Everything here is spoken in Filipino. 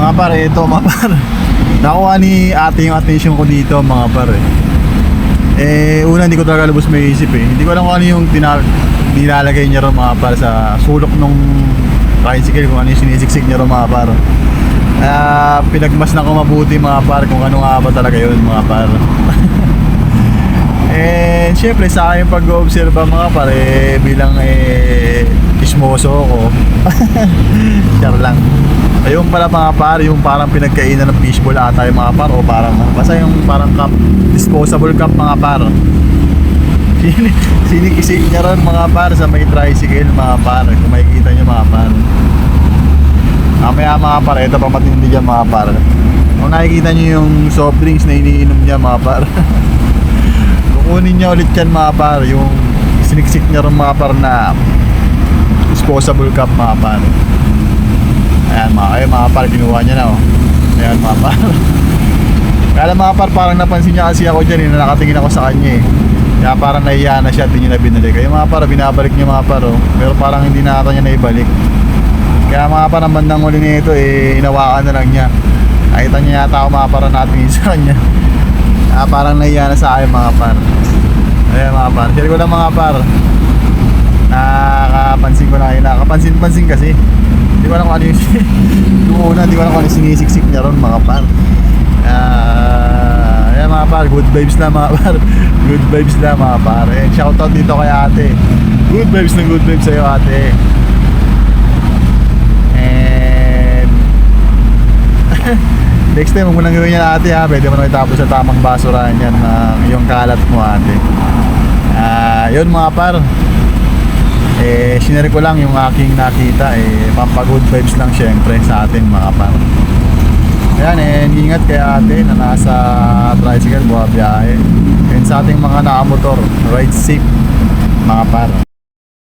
Mga pare, ito mga pare. Nakuha ni ate yung attention ko dito mga pare. Una hindi ko talaga lubos may isip eh. Hindi ko alam kung ano yung nilalagay niya ron mga pare sa sulok nung tricycle, kung ano yung sinisiksik niya ron mga pare. Pinagmasdan ko mabuti mga pare kung ano nga ba talaga yun mga pare. Siyempre sa akin pag-obserba mga pare bilang kismoso ko. Char lang. Ayun pala mga pare, yung parang pinagkainan ng fishball ata yung mga par, o parang basta yung parang cup, disposable cup mga par. Sinikisik niya ron mga par sa may tricycle mga par, kung makikita nyo mga par. Mamaya mga par, ito pa matindi dyan mga par. Kung nakikita nyo yung soft drinks na iniinom niya mga par. Kukunin niya ulit yan mga par, yung siniksik niya ron mga par na disposable cup mga par. Ayan mga par, kinuha niya na oh. Ayan mga par. Kaya mga par, parang napansin niya kasi ako dyan na nakatingin ako sa kanya eh. Kaya parang nahiya na siya at hindi niya na binalik. Kaya mga par, binabalik niya mga par oh. Pero parang hindi na ata niya naibalik. Kaya mga par, ang bandang huli nito inawakan na lang niya. Nakita niya yata ako mga par natingin sa kanya. Kaya parang nahiya na sa akin mga par. Ayan mga par, share ko lang mga par. Nakapansin ko na yun, nakapansin-pansin kasi. Hindi ko alam kung ano yung hindi ko alam kung ano yung sinisiksik niya ron mga par. Ayan mga par, good vibes na mga par. Good vibes na mga par. Shoutout dito kay ate. Good vibes na good vibes sa'yo ate. And next time, huwag mo nang gawin yan ate ha. Pwede mo nang itapos sa tamang basurahan yan yung kalat mo ate. Yun mga par, sinare ko lang yung aking nakita, pampagood vibes lang syempre sa atin mga par. Ayan, ingat kay ate na nasa tricycle buha biyahe, and sa ating mga nakamotor, ride safe mga par.